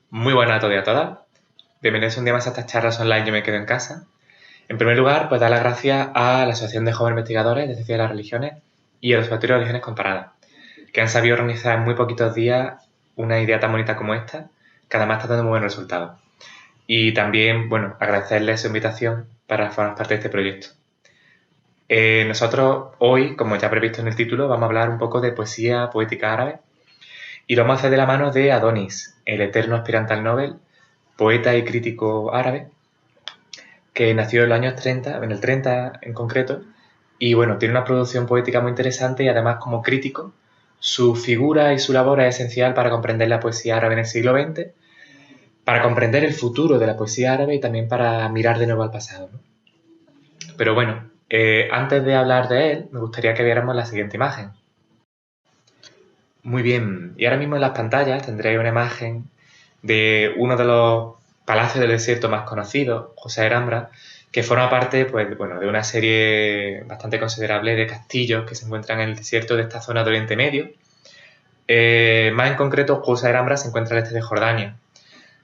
Muy buenas a todos y a todas. Bienvenidos un día más a estas charlas online Yo me quedo en casa. En primer lugar, pues dar las gracias a la Asociación de Jóvenes Investigadores de Ciencia de las Religiones y al Observatorio de Religiones Comparadas, que han sabido organizar en muy poquitos días una idea tan bonita como esta, que además está dando muy buenos resultados. Y también, bueno, agradecerles su invitación para formar parte de este proyecto. Nosotros hoy, como ya previsto en el título, vamos a hablar un poco de poesía poética árabe y lo vamos a hacer de la mano de Adonis, el eterno aspirante al Nobel, poeta y crítico árabe, que nació en los años 30, en el 30 en concreto, y bueno, tiene una producción poética muy interesante y además como crítico, su figura y su labor es esencial para comprender la poesía árabe en el siglo XX, para comprender el futuro de la poesía árabe y también para mirar de nuevo al pasado, ¿no? Pero bueno, antes de hablar de él, me gustaría que viéramos la siguiente imagen. Muy bien, y ahora mismo en las pantallas tendréis una imagen de uno de los palacios del desierto más conocidos, José de Alhambra, que forma parte pues, bueno, de una serie bastante considerable de castillos que se encuentran en el desierto de esta zona de Oriente Medio. Más en concreto, José de Alhambra se encuentra al este de Jordania.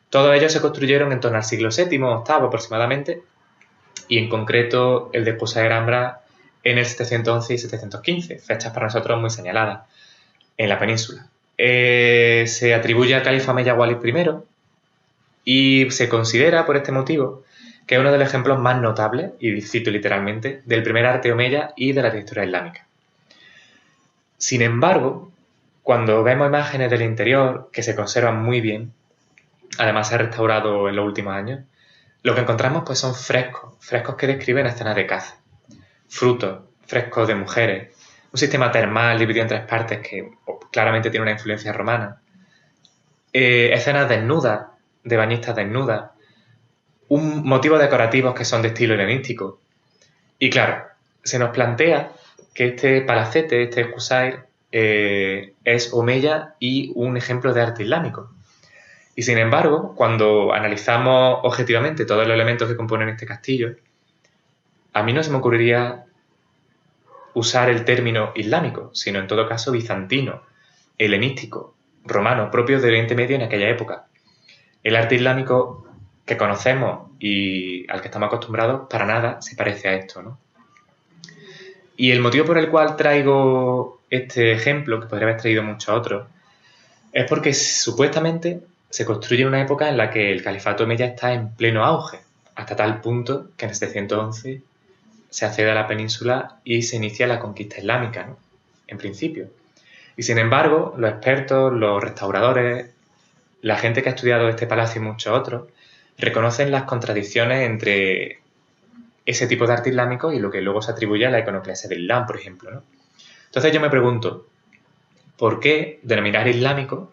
Todos ellos se construyeron en torno al siglo VII o VIII aproximadamente, y en concreto el de José de Alhambra en el 711 y 715, fechas para nosotros muy señaladas en la península. Se atribuye al califa Omeya Walid I y se considera, por este motivo, que es uno de los ejemplos más notables, y cito literalmente, del primer arte omeya y de la arquitectura islámica. Sin embargo, cuando vemos imágenes del interior, que se conservan muy bien, además se ha restaurado en los últimos años, lo que encontramos pues son frescos que describen escenas de caza, frutos, frescos de mujeres, un sistema termal dividido en tres partes que claramente tiene una influencia romana, escenas desnudas, de bañistas desnudas, un motivos decorativos que son de estilo helenístico. Y claro, se nos plantea que este palacete, este Qusair, es omeya y un ejemplo de arte islámico. Y sin embargo, cuando analizamos objetivamente todos los elementos que componen este castillo, a mí no se me ocurriría usar el término islámico, sino en todo caso bizantino, helenístico, romano, propio del Oriente Medio en aquella época. El arte islámico que conocemos y al que estamos acostumbrados para nada se parece a esto, ¿no? Y el motivo por el cual traigo este ejemplo, que podría haber traído muchos otros, es porque supuestamente se construye en una época en la que el califato omeya está en pleno auge, hasta tal punto que en el 711 se accede a la península y se inicia la conquista islámica, ¿no? En principio. Y sin embargo, los expertos, los restauradores, la gente que ha estudiado este palacio y muchos otros, reconocen las contradicciones entre ese tipo de arte islámico y lo que luego se atribuye a la iconoclasia del Islam, por ejemplo, ¿no? Entonces yo me pregunto, ¿por qué denominar islámico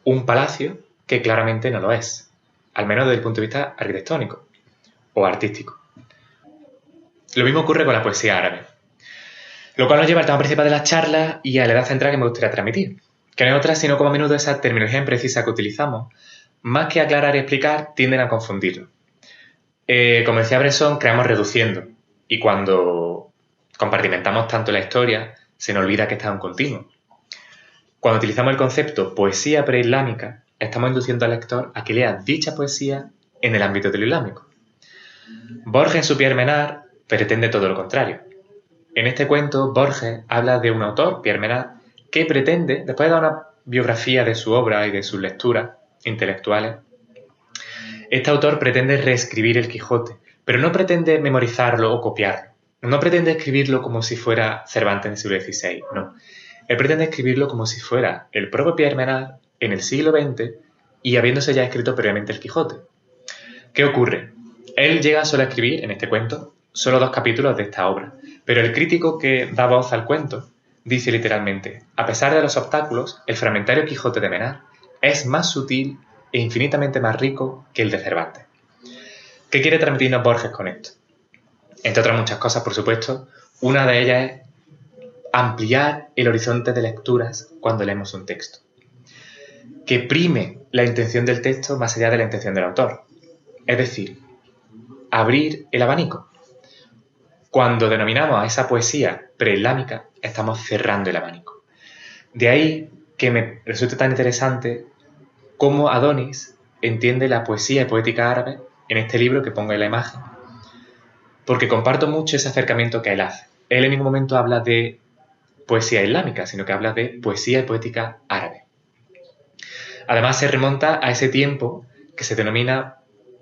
un palacio que claramente no lo es? Al menos desde el punto de vista arquitectónico o artístico. Lo mismo ocurre con la poesía árabe. Lo cual nos lleva al tema principal de la charla y a la idea central que me gustaría transmitir, que no es otra sino como a menudo esa terminología imprecisa que utilizamos, más que aclarar y explicar, tienden a confundirlo. Como decía Bresson, creamos reduciendo, y cuando compartimentamos tanto la historia, se nos olvida que está en un continuo. Cuando utilizamos el concepto poesía preislámica, estamos induciendo al lector a que lea dicha poesía en el ámbito de lo islámico. Borges en su Pierre Menard pretende todo lo contrario. En este cuento, Borges habla de un autor, Pierre Menard, que pretende, después de dar una biografía de su obra y de sus lecturas intelectuales, este autor pretende reescribir el Quijote, pero no pretende memorizarlo o copiarlo. No pretende escribirlo como si fuera Cervantes en el siglo XVI, no. Él pretende escribirlo como si fuera el propio Pierre Menard en el siglo XX y habiéndose ya escrito previamente el Quijote. ¿Qué ocurre? Él llega solo a escribir, en este cuento, solo 2 capítulos de esta obra, pero el crítico que da voz al cuento dice literalmente: a pesar de los obstáculos, el fragmentario Quijote de Menard es más sutil e infinitamente más rico que el de Cervantes. ¿Qué quiere transmitirnos Borges con esto? Entre otras muchas cosas, por supuesto, una de ellas es ampliar el horizonte de lecturas cuando leemos un texto. Que prime la intención del texto más allá de la intención del autor. Es decir, abrir el abanico. Cuando denominamos a esa poesía preislámica, estamos cerrando el abanico. De ahí que me resulta tan interesante cómo Adonis entiende la poesía y poética árabe en este libro que pongo en la imagen, porque comparto mucho ese acercamiento que él hace. Él en ningún momento habla de poesía islámica, sino que habla de poesía y poética árabe. Además, se remonta a ese tiempo que se denomina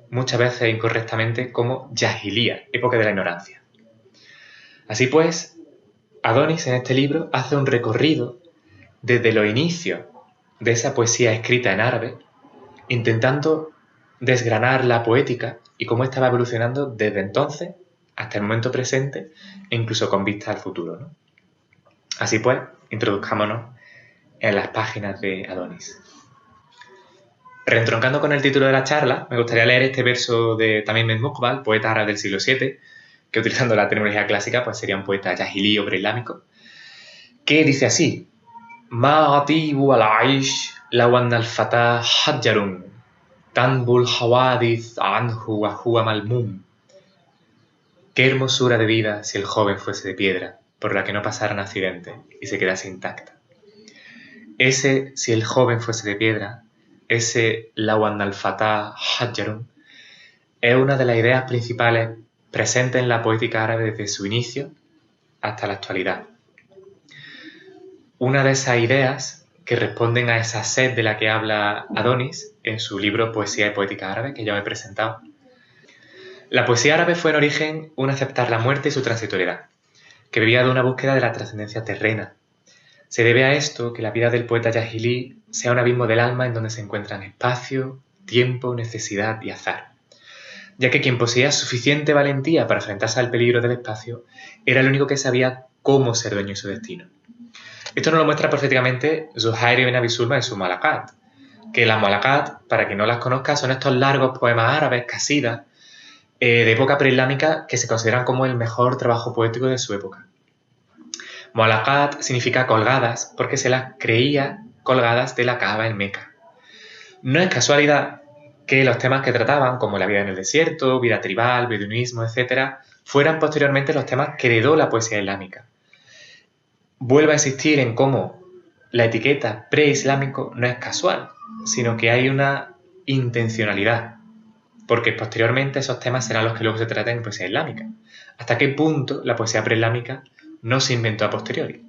muchas veces incorrectamente como Jahiliya, época de la ignorancia. Así pues, Adonis en este libro hace un recorrido desde los inicios de esa poesía escrita en árabe, intentando desgranar la poética y cómo estaba evolucionando desde entonces hasta el momento presente e incluso con vista al futuro, ¿no? Así pues, introduzcámonos en las páginas de Adonis. Reentroncando con el título de la charla, me gustaría leer este verso de Tamim bin Muqbal, poeta árabe del siglo VII, que utilizando la terminología clásica pues sería un poeta yahilí o preislámico, que dice así: Ma atibu al-aish law anna al-fata hajjarun tanbul hawadith anhu wa huwa malmum. Qué hermosura de vida si el joven fuese de piedra, por la que no pasaran accidentes y se quedase intacta. Ese, si el joven fuese de piedra, ese law anna al-fata hajjarun, es una de las ideas principales presentes en la poética árabe desde su inicio hasta la actualidad. Una de esas ideas que responden a esa sed de la que habla Adonis en su libro Poesía y Poética Árabe, que ya os he presentado. La poesía árabe fue en origen un aceptar la muerte y su transitoriedad, que vivía de una búsqueda de la trascendencia terrena. Se debe a esto que la vida del poeta yahilí sea un abismo del alma en donde se encuentran espacio, tiempo, necesidad y azar, ya que quien poseía suficiente valentía para enfrentarse al peligro del espacio era el único que sabía cómo ser dueño de su destino. Esto nos lo muestra perfectamente Zuhair ibn Abi Sulma en su Malakat, que las Malakat, para quien no las conozca, son estos largos poemas árabes, qasídas, de época preislámica que se consideran como el mejor trabajo poético de su época. Malakat significa colgadas porque se las creía colgadas de la Kaaba en Meca. No es casualidad que los temas que trataban, como la vida en el desierto, vida tribal, beduinismo, etc., fueran posteriormente los temas que heredó la poesía islámica. Vuelvo a insistir en cómo la etiqueta preislámico no es casual, sino que hay una intencionalidad, porque posteriormente esos temas serán los que luego se traten en poesía islámica. ¿Hasta qué punto la poesía preislámica no se inventó a posteriori?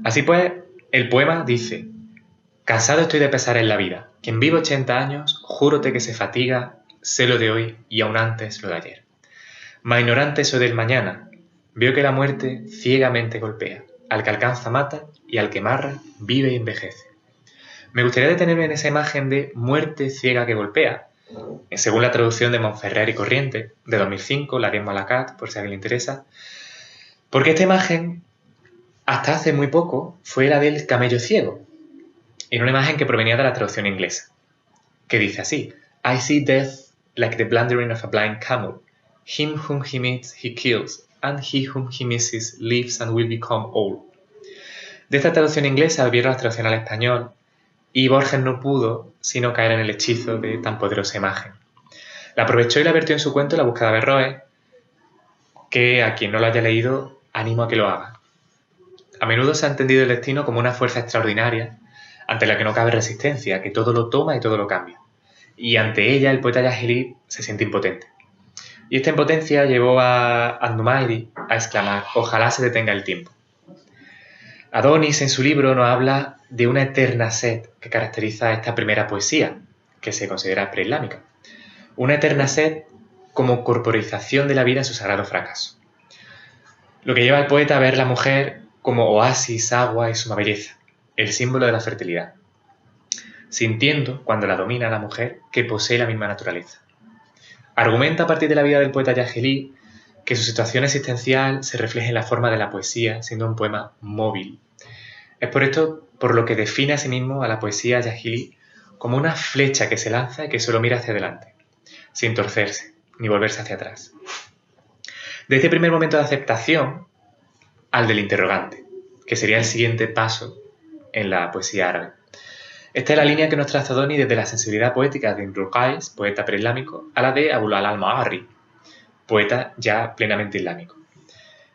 Así pues, el poema dice: cansado estoy de pesar en la vida, quien vive 80 años, júrote que se fatiga, sé lo de hoy y aún antes lo de ayer. Mas ignorante soy del mañana, veo que la muerte ciegamente golpea, al que alcanza mata y al que marra vive y envejece. Me gustaría detenerme en esa imagen de muerte ciega que golpea, según la traducción de Monferrer y Corriente, de 2005, la haría en Malakat, por si a alguien le interesa, porque esta imagen, hasta hace muy poco, fue la del camello ciego, en una imagen que provenía de la traducción inglesa, que dice así: I see death like the blundering of a blind camel. Him whom he meets he kills, and he whom he misses lives and will become old. De esta traducción inglesa vieron la traducción al español y Borges no pudo sino caer en el hechizo de tan poderosa imagen. La aprovechó y la vertió en su cuento La búsqueda de Averroes, que a quien no lo haya leído animo a que lo haga. A menudo se ha entendido el destino como una fuerza extraordinaria ante la que no cabe resistencia, que todo lo toma y todo lo cambia. Y ante ella el poeta yahilí se siente impotente. Y esta impotencia llevó a An-Numairi a exclamar: ojalá se detenga el tiempo. Adonis en su libro nos habla de una eterna sed que caracteriza esta primera poesía, que se considera preislámica. Una eterna sed como corporización de la vida en su sagrado fracaso. Lo que lleva al poeta a ver la mujer como oasis, agua y suma belleza, el símbolo de la fertilidad, sintiendo, cuando la domina la mujer, que posee la misma naturaleza. Argumenta a partir de la vida del poeta yahilí que su situación existencial se refleja en la forma de la poesía, siendo un poema móvil. Es por esto por lo que define a sí mismo a la poesía yahilí como una flecha que se lanza y que solo mira hacia adelante, sin torcerse ni volverse hacia atrás. De este primer momento de aceptación al del interrogante, que sería el siguiente paso en la poesía árabe. Esta es la línea que nos traza Adonis desde la sensibilidad poética de Imrul Qais, poeta preislámico, a la de Abul Ala al-Ma'arri, poeta ya plenamente islámico.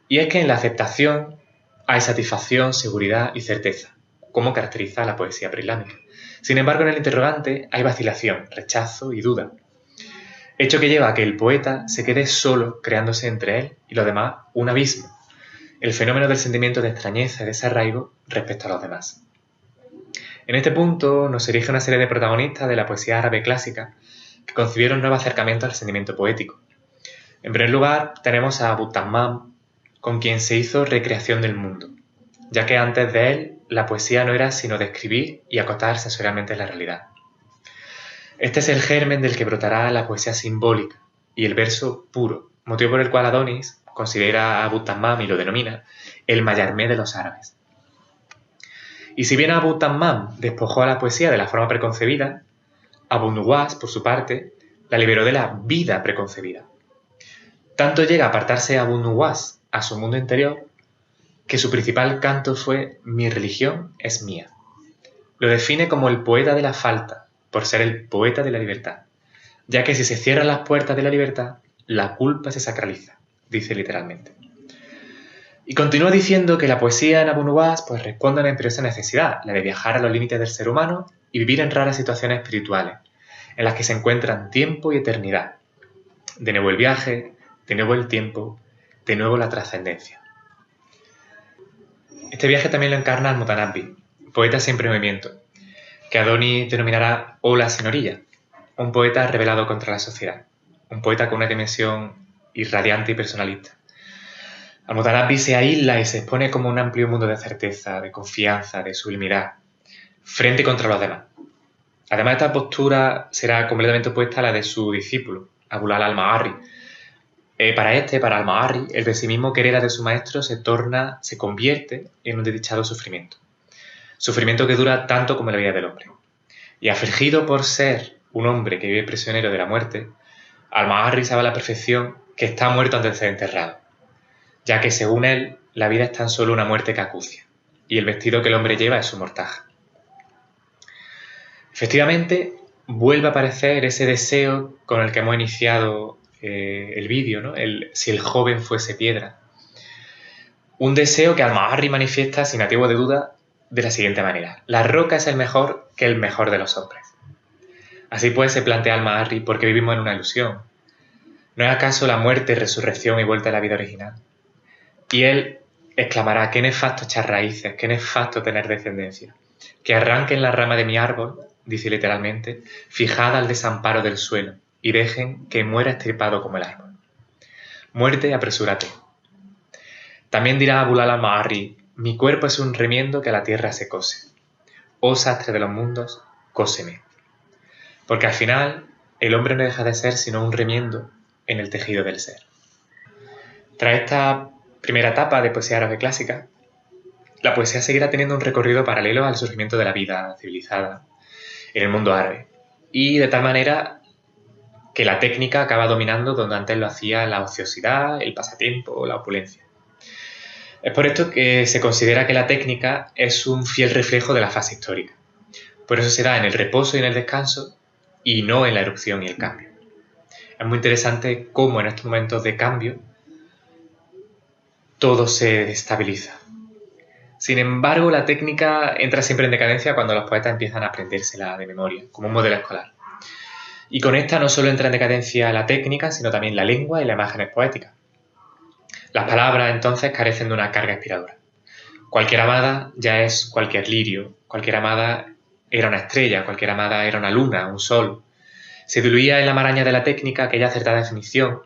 Y es que en la aceptación hay satisfacción, seguridad y certeza, como caracteriza la poesía preislámica. Sin embargo, en el interrogante hay vacilación, rechazo y duda, hecho que lleva a que el poeta se quede solo creándose entre él y los demás un abismo, el fenómeno del sentimiento de extrañeza y desarraigo respecto a los demás. En este punto nos erige una serie de protagonistas de la poesía árabe clásica que concibieron nuevos acercamientos al sentimiento poético. En primer lugar, tenemos a Abu Tammam, con quien se hizo recreación del mundo, ya que antes de él la poesía no era sino describir y acotar sensorialmente en la realidad. Este es el germen del que brotará la poesía simbólica y el verso puro, motivo por el cual Adonis considera a Abu Tammam y lo denomina el Mallarmé de los árabes. Y si bien Abu Tammam despojó a la poesía de la forma preconcebida, Abu Nuwas, por su parte, la liberó de la vida preconcebida. Tanto llega a apartarse Abu Nuwas a su mundo interior que su principal canto fue «Mi religión es mía». Lo define como el poeta de la falta, por ser el poeta de la libertad, ya que si se cierran las puertas de la libertad, la culpa se sacraliza, dice literalmente. Y continúa diciendo que la poesía en Abu Nuwas pues, responde a una imperiosa necesidad, la de viajar a los límites del ser humano y vivir en raras situaciones espirituales, en las que se encuentran tiempo y eternidad. De nuevo el viaje, de nuevo el tiempo, de nuevo la trascendencia. Este viaje también lo encarna al-Mutanabbi, poeta siempre en movimiento, que Adonis denominará ola sin orilla, un poeta rebelado contra la sociedad, un poeta con una dimensión irradiante y personalista. Al-Mutanabbi se aísla y se expone como un amplio mundo de certeza, de confianza, de sublimidad, frente contra los demás. Además, esta postura será completamente opuesta a la de su discípulo, Abul Ala al-Ma'arri. Para al-Ma'arri, el pesimismo que hereda de su maestro se convierte en un desdichado sufrimiento. Sufrimiento que dura tanto como la vida del hombre. Y afligido por ser un hombre que vive prisionero de la muerte, al-Ma'arri sabe a la perfección que está muerto antes de ser enterrado, ya que según él, la vida es tan solo una muerte que acucia, y el vestido que el hombre lleva es su mortaja. Efectivamente, vuelve a aparecer ese deseo con el que hemos iniciado el vídeo, ¿no? Si el joven fuese piedra. Un deseo que al-Ma'arri manifiesta sin atisbo de duda de la siguiente manera: la roca es el mejor que el mejor de los hombres. Así pues se plantea al-Ma'arri porque vivimos en una ilusión. ¿No es acaso la muerte, resurrección y vuelta a la vida original? Y él exclamará: qué nefasto echar raíces, qué nefasto tener descendencia. Que arranquen la rama de mi árbol, dice literalmente, fijada al desamparo del suelo, y dejen que muera estirpado como el árbol. Muerte, apresúrate. También dirá Abul Ala al-Ma'arri: mi cuerpo es un remiendo que a la tierra se cose. Oh sastre de los mundos, cóseme. Porque al final, el hombre no deja de ser sino un remiendo en el tejido del ser. Tras esta primera etapa de poesía árabe clásica, la poesía seguirá teniendo un recorrido paralelo al surgimiento de la vida civilizada en el mundo árabe, y de tal manera que la técnica acaba dominando donde antes lo hacía la ociosidad, el pasatiempo o la opulencia. Es por esto que se considera que la técnica es un fiel reflejo de la fase histórica. Por eso se da en el reposo y en el descanso y no en la erupción y el cambio. Es muy interesante cómo en estos momentos de cambio todo se estabiliza. Sin embargo, la técnica entra siempre en decadencia cuando los poetas empiezan a aprendérsela de memoria, como un modelo escolar. Y con esta no solo entra en decadencia la técnica, sino también la lengua y las imágenes poéticas. Las palabras, entonces, carecen de una carga inspiradora. Cualquier amada ya es cualquier lirio, cualquier amada era una estrella, cualquier amada era una luna, un sol. Se diluía en la maraña de la técnica aquella acertada definición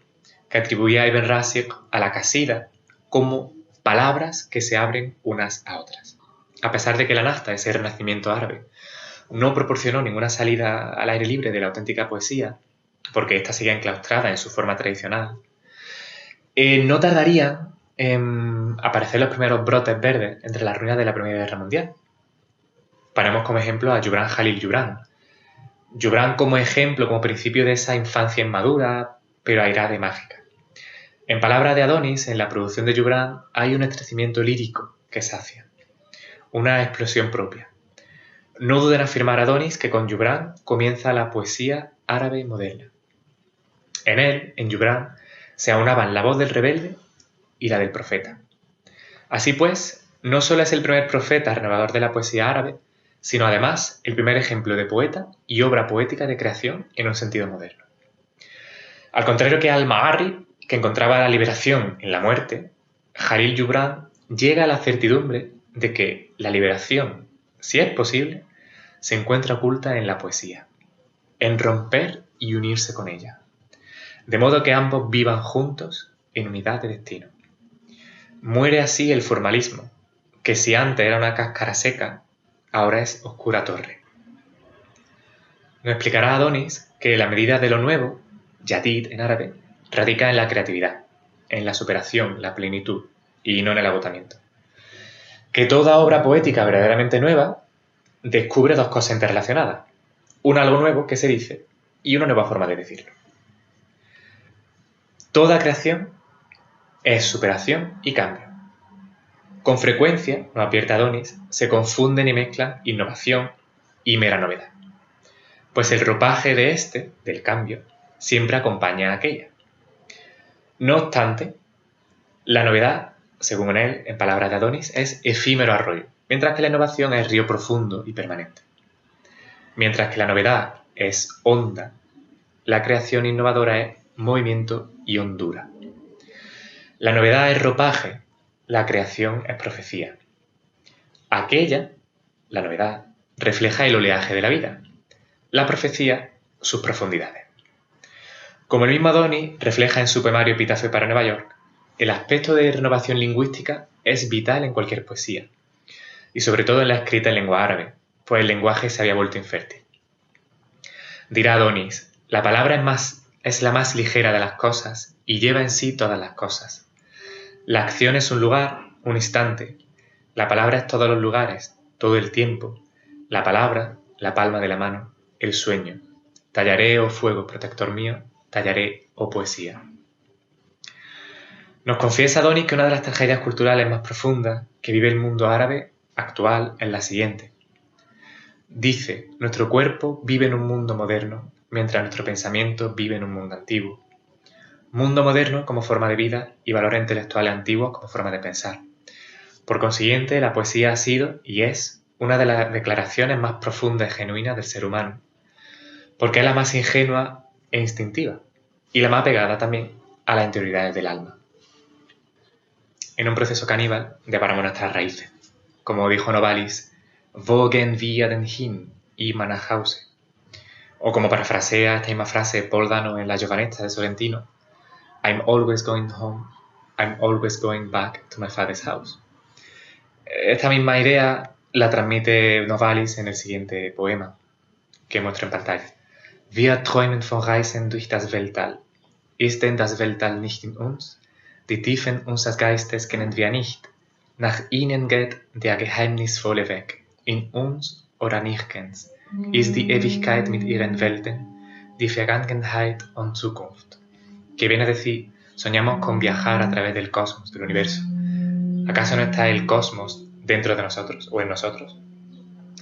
que atribuía a Ibn Rashid a la qasida como palabras que se abren unas a otras. A pesar de que la Nahda, ese renacimiento árabe, no proporcionó ninguna salida al aire libre de la auténtica poesía, porque ésta seguía enclaustrada en su forma tradicional, no tardarían en aparecer los primeros brotes verdes entre las ruinas de la Primera Guerra Mundial. Ponemos como ejemplo a Gibran Jalil Gibran. Gibran como ejemplo, como principio de esa infancia inmadura, pero airada y mágica. En palabras de Adonis, en la producción de Gibran hay un estremecimiento lírico que sacia, una explosión propia. No duden en afirmar Adonis que con Gibran comienza la poesía árabe moderna. En él, en Gibran, se aunaban la voz del rebelde y la del profeta. Así pues, no solo es el primer profeta renovador de la poesía árabe, sino además el primer ejemplo de poeta y obra poética de creación en un sentido moderno. Al contrario que Al-Ma'arri, que encontraba la liberación en la muerte, Jalil Gibran llega a la certidumbre de que la liberación, si es posible, se encuentra oculta en la poesía, en romper y unirse con ella, de modo que ambos vivan juntos en unidad de destino. Muere así el formalismo, que si antes era una cáscara seca, ahora es oscura torre. Nos explicará Adonis que la medida de lo nuevo, Jadid en árabe, radica en la creatividad, en la superación, la plenitud, y no en el agotamiento. Que toda obra poética verdaderamente nueva descubre dos cosas interrelacionadas. Un algo nuevo que se dice y una nueva forma de decirlo. Toda creación es superación y cambio. Con frecuencia, nos advierte Adonis, se confunden y mezclan innovación y mera novedad. Pues el ropaje del cambio, siempre acompaña a aquella. No obstante, la novedad, según él, en palabras de Adonis, es efímero arroyo, mientras que la innovación es río profundo y permanente. Mientras que la novedad es onda, la creación innovadora es movimiento y hondura. La novedad es ropaje, la creación es profecía. Aquella, la novedad, refleja el oleaje de la vida. La profecía, sus profundidades. Como el mismo Adonis refleja en su poemario Epitafio para Nueva York, el aspecto de renovación lingüística es vital en cualquier poesía, y sobre todo en la escrita en lengua árabe, pues el lenguaje se había vuelto infértil. Dirá Adonis, la palabra es la más ligera de las cosas y lleva en sí todas las cosas. La acción es un lugar, un instante. La palabra es todos los lugares, todo el tiempo. La palabra, la palma de la mano, el sueño. Tallaré, oh fuego, protector mío, tallaré, oh poesía. Nos confiesa Adonis que una de las tragedias culturales más profundas que vive el mundo árabe actual es la siguiente. Dice, nuestro cuerpo vive en un mundo moderno, mientras nuestro pensamiento vive en un mundo antiguo. Mundo moderno como forma de vida y valores intelectuales antiguos como forma de pensar. Por consiguiente, la poesía ha sido y es una de las declaraciones más profundas y genuinas del ser humano, porque es la más ingenua e instintiva, y la más pegada también a las interioridades del alma. En un proceso caníbal, devoramos nuestras raíces. Como dijo Novalis, Wogen wir denn hin, y nach Hause. O como parafrasea esta misma frase Paul Dano en La Giovanetta de Sorrentino, I'm always going home, I'm always going back to my father's house. Esta misma idea la transmite Novalis en el siguiente poema que muestro en pantalla. Wir träumen von Reisen durch das Weltall. Ist denn das Weltall nicht in uns? Die Tiefen unseres Geistes kennen wir nicht. Nach ihnen geht der geheimnisvolle Weg. In uns oder nirgends ist die Ewigkeit mit ihren Welten, die Vergangenheit und Zukunft. Que viene a decir, soñamos con viajar a través del cosmos, del universo. ¿Acaso no está el cosmos dentro de nosotros o en nosotros?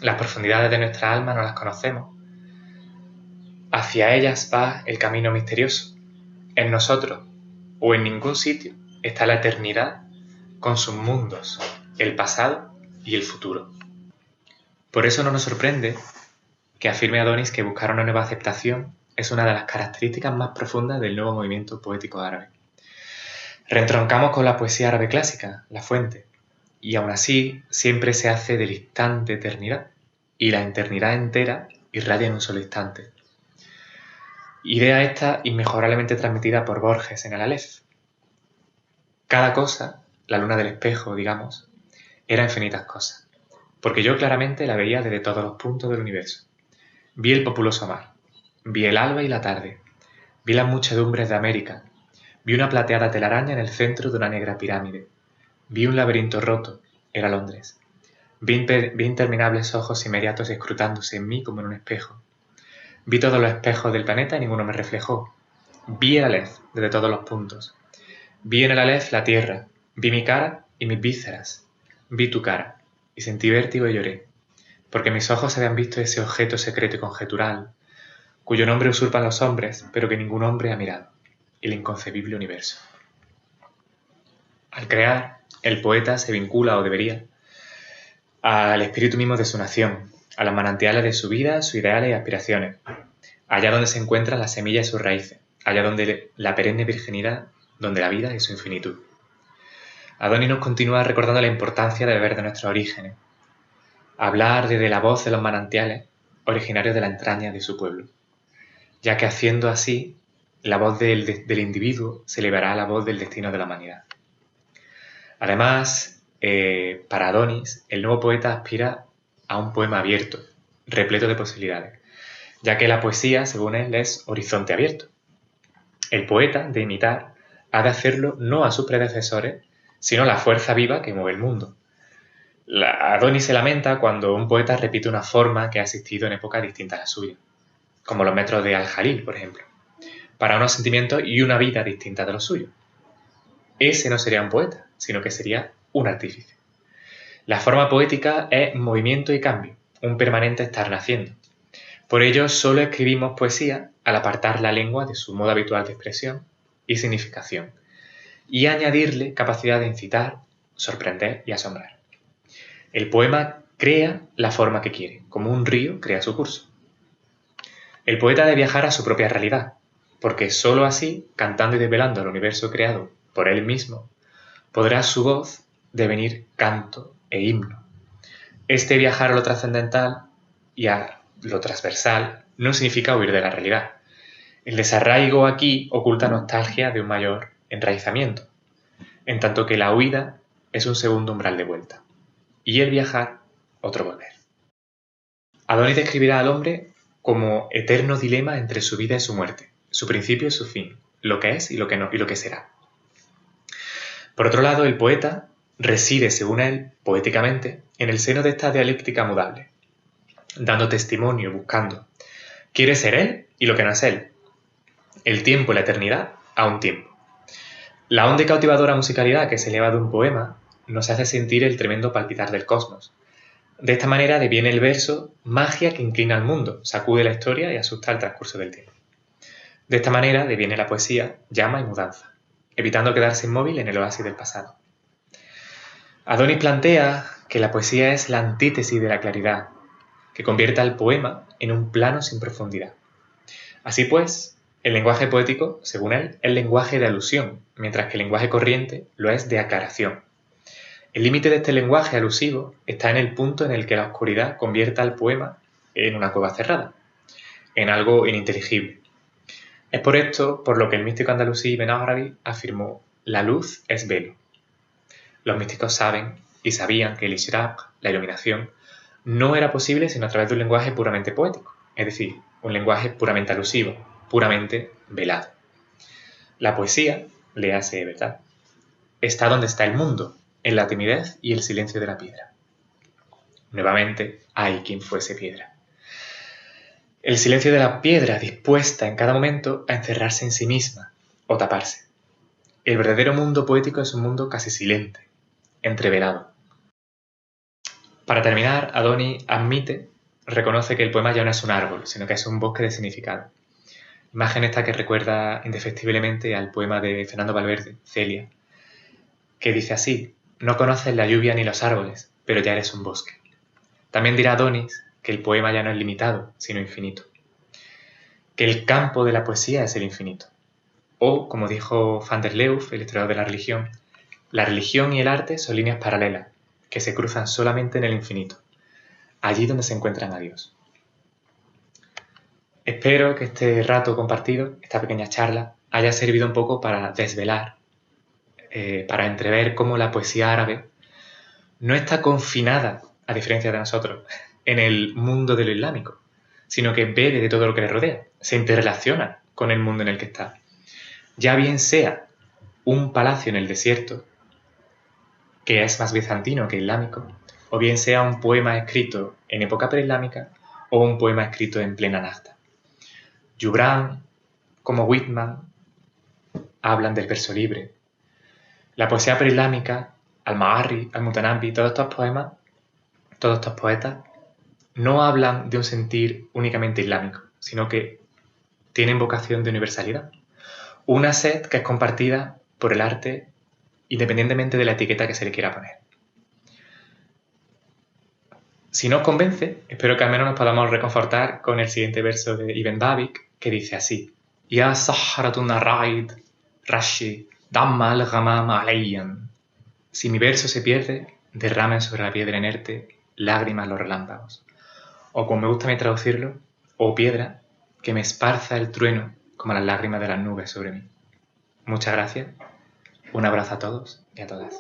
Las profundidades de nuestra alma no las conocemos. Hacia ellas va el camino misterioso. En nosotros o en ningún sitio está la eternidad con sus mundos, el pasado y el futuro. Por eso no nos sorprende que afirme Adonis que buscar una nueva aceptación es una de las características más profundas del nuevo movimiento poético árabe. Reentroncamos con la poesía árabe clásica, la fuente, y aún así siempre se hace del instante eternidad, y la eternidad entera irradia en un solo instante. Idea esta inmejorablemente transmitida por Borges en el Aleph. Cada cosa, la luna del espejo, digamos, era infinitas cosas, porque yo claramente la veía desde todos los puntos del universo. Vi el populoso mar, vi el alba y la tarde, vi las muchedumbres de América, vi una plateada telaraña en el centro de una negra pirámide, vi un laberinto roto, era Londres, vi interminables ojos inmediatos escrutándose en mí como en un espejo, vi todos los espejos del planeta y ninguno me reflejó, vi el Aleph desde todos los puntos, vi en el Aleph la tierra, vi mi cara y mis vísceras, vi tu cara y sentí vértigo y lloré, porque mis ojos habían visto ese objeto secreto y conjetural, cuyo nombre usurpan los hombres, pero que ningún hombre ha mirado, el inconcebible universo. Al crear, el poeta se vincula, o debería, al espíritu mismo de su nación, a los manantiales de su vida, sus ideales y aspiraciones, allá donde se encuentran las semillas y sus raíces, allá donde la perenne virginidad, donde la vida y su infinitud. Adonis nos continúa recordando la importancia de beber de nuestros orígenes, hablar desde la voz de los manantiales originarios de la entraña de su pueblo, ya que haciendo así, la voz del individuo se elevará a la voz del destino de la humanidad. Además, para Adonis, el nuevo poeta aspira a un poema abierto, repleto de posibilidades, ya que la poesía, según él, es horizonte abierto. El poeta, de imitar, ha de hacerlo no a sus predecesores, sino a la fuerza viva que mueve el mundo. Adonis se lamenta cuando un poeta repite una forma que ha existido en épocas distintas a la suya, como los metros de Al-Jalil, por ejemplo, para unos sentimientos y una vida distinta de los suyos. Ese no sería un poeta, sino que sería un artífice. La forma poética es movimiento y cambio, un permanente estar naciendo. Por ello, solo escribimos poesía al apartar la lengua de su modo habitual de expresión y significación, y añadirle capacidad de incitar, sorprender y asombrar. El poema crea la forma que quiere, como un río crea su curso. El poeta debe viajar a su propia realidad, porque sólo así, cantando y desvelando el universo creado por él mismo, podrá su voz devenir canto e himno. Este viajar a lo trascendental y a lo transversal no significa huir de la realidad. El desarraigo aquí oculta nostalgia de un mayor enraizamiento, en tanto que la huida es un segundo umbral de vuelta, y el viajar, otro volver. Adonis describirá al hombre como eterno dilema entre su vida y su muerte, su principio y su fin, lo que es y lo que no, y lo que será. Por otro lado, el poeta reside, según él, poéticamente, en el seno de esta dialéctica mudable, dando testimonio, buscando. Quiere ser él y lo que no es él. El tiempo y la eternidad a un tiempo. La honda y cautivadora musicalidad que se eleva de un poema nos hace sentir el tremendo palpitar del cosmos. De esta manera deviene el verso magia que inclina al mundo, sacude la historia y asusta el transcurso del tiempo. De esta manera deviene la poesía llama y mudanza, evitando quedarse inmóvil en el oasis del pasado. Adonis plantea que la poesía es la antítesis de la claridad, que convierte al poema en un plano sin profundidad. Así pues, el lenguaje poético, según él, es lenguaje de alusión, mientras que el lenguaje corriente lo es de aclaración. El límite de este lenguaje alusivo está en el punto en el que la oscuridad convierta al poema en una cueva cerrada, en algo ininteligible. Es por esto por lo que el místico andalusí Ibn Arabi afirmó: la luz es velo. Los místicos saben y sabían que el Ishraq, la iluminación, no era posible sino a través de un lenguaje puramente poético, es decir, un lenguaje puramente alusivo, puramente velado. La poesía, léase, ¿verdad?, está donde está el mundo, en la timidez y el silencio de la piedra. Nuevamente, hay quien fuese piedra. El silencio de la piedra dispuesta en cada momento a encerrarse en sí misma o taparse. El verdadero mundo poético es un mundo casi silente, entrevelado. Para terminar, Adonis reconoce que el poema ya no es un árbol, sino que es un bosque de significado. Imagen esta que recuerda indefectiblemente al poema de Fernando Valverde, Celia, que dice así: no conoces la lluvia ni los árboles, pero ya eres un bosque. También dirá Adonis que el poema ya no es limitado, sino infinito. Que el campo de la poesía es el infinito. O, como dijo van der Leeuw, el historiador de la religión y el arte son líneas paralelas, que se cruzan solamente en el infinito, allí donde se encuentran a Dios. Espero que este rato compartido, esta pequeña charla, haya servido un poco para desvelar, para entrever cómo la poesía árabe no está confinada, a diferencia de nosotros, en el mundo de lo islámico, sino que bebe de todo lo que le rodea, se interrelaciona con el mundo en el que está. Ya bien sea un palacio en el desierto, que es más bizantino que islámico, o bien sea un poema escrito en época preislámica o un poema escrito en plena Nahda. Gibran, como Whitman, hablan del verso libre. La poesía preislámica, Al-Ma'arri, Al-Mutanabbi, todos estos poetas, no hablan de un sentir únicamente islámico, sino que tienen vocación de universalidad. Una sed que es compartida por el arte independientemente de la etiqueta que se le quiera poner. Si no os convence, espero que al menos nos podamos reconfortar con el siguiente verso de Ibn Dabiq, que dice así: Ya sahratun raid, rashi, damma al-ghamam alayyan. Si mi verso se pierde, derramen sobre la piedra inerte lágrimas los relámpagos. O como me gusta a mí traducirlo, o piedra, que me esparza el trueno como las lágrimas de las nubes sobre mí. Muchas gracias, un abrazo a todos y a todas.